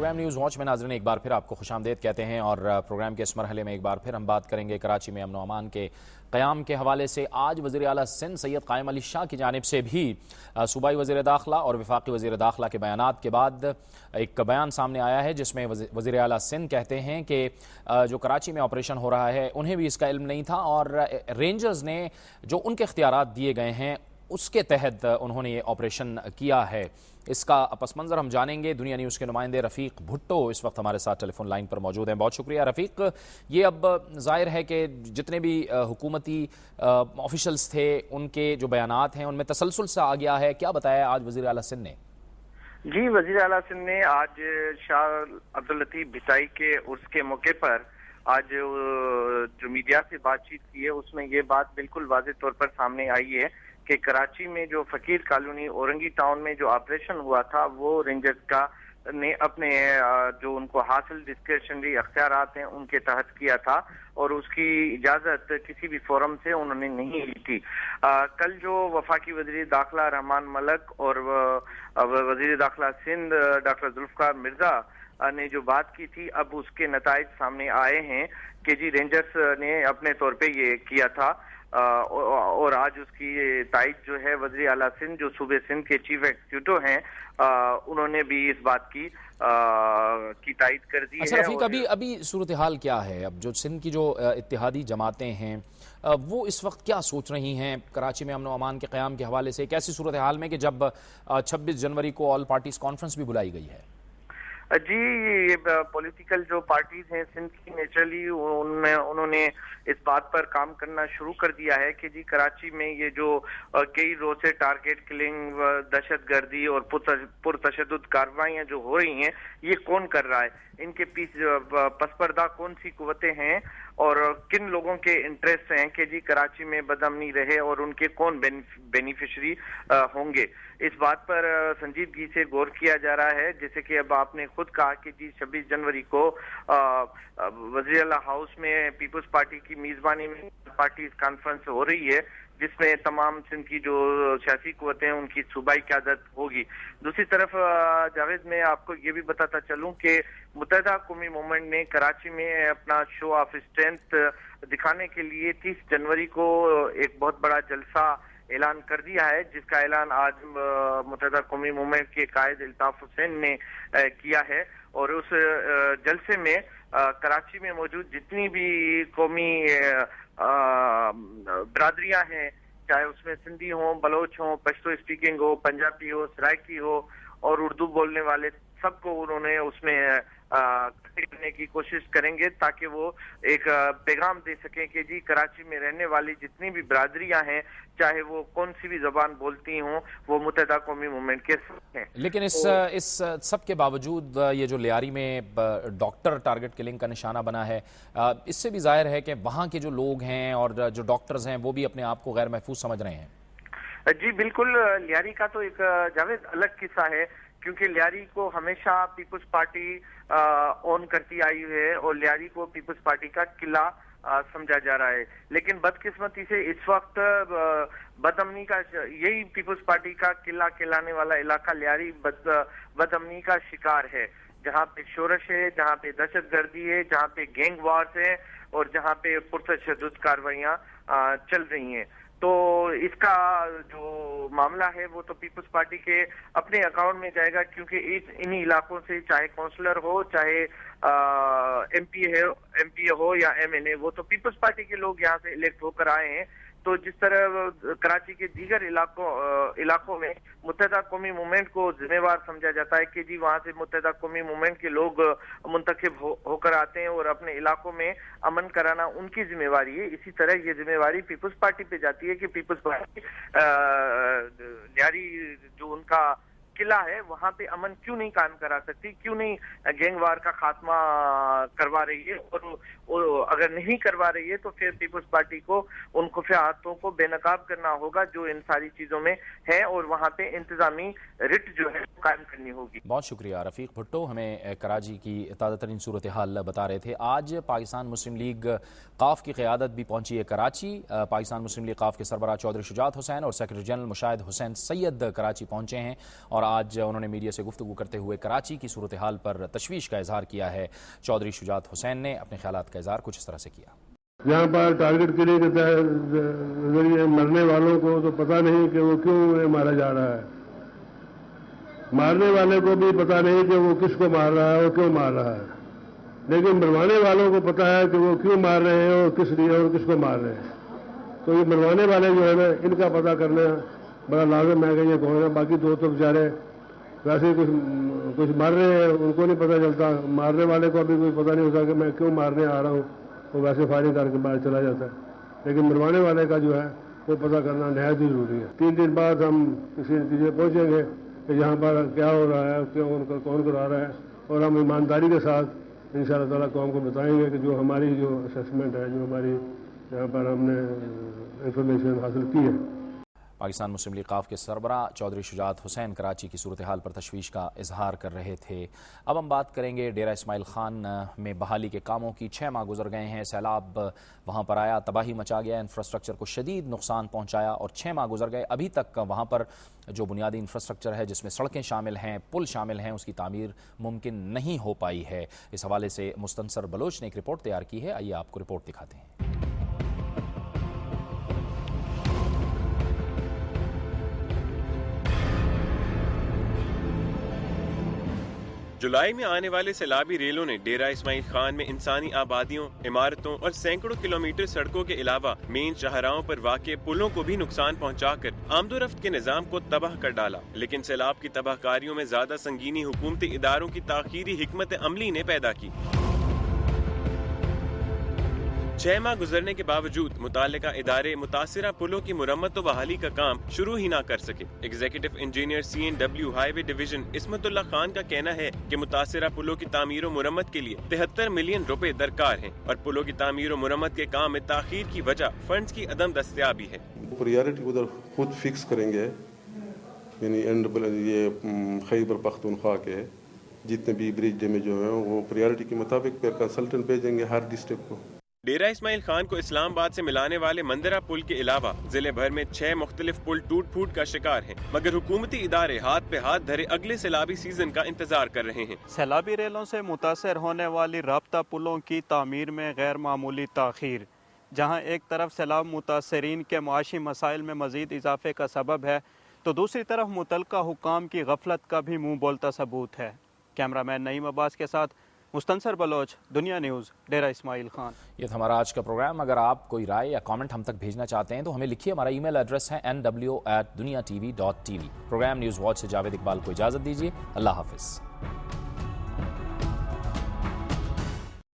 Programme news watch میں ناظرین ایک بار پھر آپ کو خوش آمدید کہتے ہیں اور پروگرام کے اس مرحلے میں ایک بار پھر ہم بات کریں گے کراچی میں امن و امان کے قیام کے حوالے سے۔ آج وزیر اعلیٰ سندھ سید قائم علی شاہ کی جانب سے بھی صوبائی وزیر داخلہ اور وفاقی وزیر داخلہ کے بیانات کے بعد ایک بیان سامنے آیا ہے جس میں وزیر اعلیٰ سندھ کہتے ہیں کہ جو کراچی میں آپریشن ہو رہا ہے انہیں بھی اس کا علم نہیں تھا اور رینجرز نے جو ان کے اختیارات دیے گئے ہیں اس کے تحت انہوں نے یہ آپریشن کیا ہے۔ اس کا پس منظر ہم جانیں گے۔ دنیا نیوز کے نمائندے رفیق بھٹو اس وقت ہمارے ساتھ ٹیلی فون لائن پر موجود ہیں۔ بہت شکریہ رفیق۔ یہ اب ظاہر ہے کہ جتنے بھی حکومتی آفیشلز تھے ان کے جو بیانات ہیں ان میں تسلسل سے آ گیا ہے، کیا بتایا آج وزیر اعلیٰ سندھ نے؟ جی، وزیر اعلیٰ سندھ نے آج شاہ عبداللطیف بھٹائی کے عرس کے موقع پر آج جو میڈیا سے بات چیت کی ہے اس میں یہ بات بالکل واضح طور پر سامنے آئی ہے کہ کراچی میں جو فقیر کالونی اورنگی ٹاؤن میں جو آپریشن ہوا تھا وہ رینجرز کا نے اپنے جو ان کو حاصل ڈسکریشنری اختیارات ہیں ان کے تحت کیا تھا اور اس کی اجازت کسی بھی فورم سے انہوں نے نہیں لی تھی۔ کل جو وفاقی وزیر داخلہ رحمان ملک اور وزیر داخلہ سندھ ڈاکٹر ذوالفقار مرزا نے جو بات کی تھی اب اس کے نتائج سامنے آئے ہیں کہ جی رینجرز نے اپنے طور پہ یہ کیا تھا اور آج اس کی تائید جو ہے وزیر اعلیٰ سندھ جو صوبے سندھ کے چیف ایگزیکٹو ہیں انہوں نے بھی اس بات کی تائید کر دی ہے۔ اچھا رفیق، ابھی صورتحال کیا ہے؟ اب جو سندھ کی جو اتحادی جماعتیں ہیں وہ اس وقت کیا سوچ رہی ہیں کراچی میں امن و امان کے قیام کے حوالے سے؟ ایک ایسی صورتحال میں کہ جب 26 جنوری کو آل پارٹیز کانفرنس بھی بلائی گئی ہے۔ جی، یہ پولیٹیکل جو پارٹیز ہیں سندھ کی نیچرلی انہوں نے اس بات پر کام کرنا شروع کر دیا ہے کہ جی کراچی میں یہ جو کئی روز سے ٹارگیٹ کلنگ، دہشت گردی اور پرتشدد کارروائیاں جو ہو رہی ہیں یہ کون کر رہا ہے، ان کے پیچھے پس پردہ کون سی قوتیں ہیں اور کن لوگوں کے انٹرسٹ ہیں کہ جی کراچی میں بدامنی رہے اور ان کے کون بینیفیشری ہوں گے۔ اس بات پر سنجیدگی سے غور کیا جا رہا ہے، جیسے کہ اب آپ نے خود کہا کہ جی 26 جنوری کو وزیر اعلیٰ ہاؤس میں پیپلز پارٹی کی میزبانی میں پارٹیز کانفرنس ہو رہی ہے جس میں تمام سندھ کی جو سیاسی قوتیں ہیں ان کی صوبائی قیادت ہوگی۔ دوسری طرف جاوید، میں آپ کو یہ بھی بتاتا چلوں کہ متحدہ قومی موومنٹ نے کراچی میں اپنا شو آف اسٹرینتھ دکھانے کے لیے 30 جنوری کو ایک بہت بڑا جلسہ اعلان کر دیا ہے، جس کا اعلان آج متحدہ قومی موومنٹ کے قائد الطاف حسین نے کیا ہے اور اس جلسے میں کراچی میں موجود جتنی بھی قومی برادریاں ہیں، چاہے اس میں سندھی ہوں، بلوچ ہوں، پشتو اسپیکنگ ہو، پنجابی ہو، سرائکی ہو اور اردو بولنے والے، سب کو انہوں نے اس میں کرنے کی کوشش کریں گے تاکہ وہ ایک پیغام دے سکیں کہ جی کراچی میں رہنے والی جتنی بھی برادریاں ہیں چاہے وہ کون سی بھی زبان بولتی ہوں وہ متحدہ قومی موومنٹ کے ساتھ ہیں۔ لیکن اس سب کے باوجود یہ جو لیاری میں ڈاکٹر ٹارگٹ کلنگ کا نشانہ بنا ہے، اس سے بھی ظاہر ہے کہ وہاں کے جو لوگ ہیں اور جو ڈاکٹرز ہیں وہ بھی اپنے آپ کو غیر محفوظ سمجھ رہے ہیں۔ جی بالکل، لیاری کا تو ایک جاوید الگ قصہ ہے کیونکہ لیاری کو ہمیشہ پیپلز پارٹی اون کرتی آئی ہے اور لیاری کو پیپلز پارٹی کا قلعہ سمجھا جا رہا ہے، لیکن بدقسمتی سے اس وقت بدامنی کا یہی پیپلز پارٹی کا قلعہ کہلانے والا علاقہ لیاری بدامنی کا شکار ہے، جہاں پہ شورش ہے، جہاں پہ دہشت گردی ہے، جہاں پہ گینگ وارز ہے اور جہاں پہ پرتشدد کارروائیاں چل رہی ہیں۔ تو اس کا جو معاملہ ہے وہ تو پیپلز پارٹی کے اپنے اکاؤنٹ میں جائے گا کیونکہ انہی علاقوں سے چاہے کونسلر ہو، چاہے ایم پی ہو یا ایم این اے، وہ تو پیپلز پارٹی کے لوگ یہاں سے الیکٹ ہو کر آئے ہیں۔ تو جس طرح کراچی کے دیگر علاقوں میں متحدہ قومی موومنٹ کو ذمہ وار سمجھا جاتا ہے کہ جی وہاں سے متحدہ قومی موومنٹ کے لوگ منتخب ہو کر آتے ہیں اور اپنے علاقوں میں امن کرانا ان کی ذمہ واری ہے، اسی طرح یہ ذمہ واری پیپلز پارٹی پہ جاتی ہے کہ پیپلز پارٹی لیاری جو ان کا قلعہ ہے وہاں پہ امن کیوں نہیں قائم کرا سکتی، کیوں نہیں گینگ وار کا خاتمہ کروا رہی ہے، اور اگر نہیں کروا رہی ہے تو پھر پیپلز پارٹی کو ان خفیہ ہاتھوں کو بے نقاب کرنا ہوگا جو ان ساری چیزوں میں ہے اور وہاں پہ انتظامی رٹ جو ہے قائم کرنی ہوگی۔ بہت شکریہ رفیق بھٹو، ہمیں کراچی کی تازہ ترین صورتحال بتا رہے تھے۔ آج پاکستان مسلم لیگ قاف کی قیادت بھی پہنچی ہے کراچی۔ پاکستان مسلم لیگ قاف کے سربراہ چودھری شجاعت حسین اور سیکرٹری جنرل مشاہد حسین سید کراچی پہنچے ہیں اور آج انہوں نے میڈیا سے گفتگو کرتے ہوئے کراچی کی صورتحال پر تشویش کا اظہار کیا ہے۔ چودھری شجاعت حسین نے اپنے خیالات کا اظہار کچھ اس طرح سے کیا۔ یہاں پر ٹارگٹ کلنگ کے ذریعے مرنے والوں کو تو پتہ نہیں کہ وہ کیوں مارا جا رہا ہے، مارنے والے کو بھی پتہ نہیں کہ وہ کس کو مار رہا ہے اور کیوں مار رہا ہے، لیکن مروانے والوں کو پتہ ہے کہ وہ کیوں مار رہے ہیں اور کس لیے اور کس کو مار رہے ہیں۔ تو یہ مروانے والے جو ہے نا، ان کا پتہ کرنا بڑا لازم ہے کہ یہ کون ہے۔ باقی دو تو بیچارے ویسے ہی کچھ مار رہے ہیں، ان کو نہیں پتہ چلتا، مارنے والے کو ابھی کوئی پتہ نہیں ہوتا کہ میں کیوں مارنے آ رہا ہوں، وہ ویسے فائرنگ کر کے باہر چلا جاتا ہے، لیکن مروانے والے کا جو ہے وہ پتہ کرنا نہایت ہی ضروری ہے۔ 3 دن بعد ہم کسی نتیجے پہنچیں گے کہ یہاں پر کیا ہو رہا ہے، کون کرا رہا ہے، اور ہم ایمانداری کے ساتھ انشاءاللہ تعالیٰ قوم کو بتائیں گے کہ جو ہماری جو اسسمنٹ ہے، جو ہماری یہاں پر ہم نے انفارمیشن حاصل کی ہے۔ پاکستان مسلم لیگ ق کے سربراہ چودھری شجاعت حسین کراچی کی صورتحال پر تشویش کا اظہار کر رہے تھے۔ اب ہم بات کریں گے ڈیرہ اسماعیل خان میں بحالی کے کاموں کی۔ 6 ماہ گزر گئے ہیں، سیلاب وہاں پر آیا، تباہی مچا گیا، انفراسٹرکچر کو شدید نقصان پہنچایا، اور 6 ماہ گزر گئے، ابھی تک وہاں پر جو بنیادی انفراسٹرکچر ہے جس میں سڑکیں شامل ہیں، پل شامل ہیں، اس کی تعمیر ممکن نہیں ہو پائی ہے۔ اس حوالے سے مستنصر بلوچ نے ایک رپورٹ تیار کی ہے، آئیے آپ کو رپورٹ دکھاتے ہیں۔ جولائی میں آنے والے سیلابی ریلوں نے ڈیرہ اسماعیل خان میں انسانی آبادیوں، عمارتوں اور سینکڑوں کلومیٹر سڑکوں کے علاوہ مین شاہراہوں پر واقع پلوں کو بھی نقصان پہنچا کر آمد و رفت کے نظام کو تباہ کر ڈالا۔ لیکن سیلاب کی تباہ کاریوں میں زیادہ سنگینی حکومتی اداروں کی تاخیری حکمت عملی نے پیدا کی۔ 6 ماہ گزرنے کے باوجود متعلقہ ادارے متاثرہ پلوں کی مرمت و بحالی کا کام شروع ہی نہ کر سکے۔ ایگزیکٹو انجینئر CNW ہائی وے ڈویژن عصمت اللہ خان کا کہنا ہے کہ متاثرہ پلوں کی تعمیر و مرمت کے لیے 73 ملین روپے درکار ہیں، اور پلوں کی تعمیر و مرمت کے کام میں تاخیر کی وجہ فنڈز کی عدم دستیابی ہے۔ پریارٹی ادھر خود فکس کریں گے، یعنی یہ خیبر پختونخوا کے جتنے بھی برج ڈیمیج جو ہیں وہ پریارٹی کے مطابق پھر کنسلٹنٹ بھیجیں گے ہر ڈسٹرکٹ کو۔ ڈیرہ اسماعیل خان کو اسلام آباد سے ملانے والے مندرہ پل کے علاوہ ضلع بھر میں 6 مختلف پل ٹوٹ پھوٹ کا شکار ہیں، مگر حکومتی ادارے ہاتھ پہ ہاتھ دھرے اگلے سیلابی سیزن کا انتظار کر رہے ہیں۔ سیلابی ریلوں سے متاثر ہونے والی رابطہ پلوں کی تعمیر میں غیر معمولی تاخیر، جہاں ایک طرف سیلاب متاثرین کے معاشی مسائل میں مزید اضافے کا سبب ہے، تو دوسری طرف متعلقہ حکام کی غفلت کا بھی منہ بولتا ثبوت ہے۔ کیمرہ مین نعیم عباس کے ساتھ مستنصر بلوچ، دنیا نیوز، ڈیرہ اسماعیل خان۔ یہ تھا ہمارا آج کا پروگرام۔ اگر آپ کوئی رائے یا کامنٹ ہم تک بھیجنا چاہتے ہیں تو ہمیں لکھیے، ہمارا ای میل ایڈریس ہے nw@duniatv.tv۔ پروگرام نیوز واچ سے جاوید اقبال کو اجازت دیجیے، اللہ حافظ۔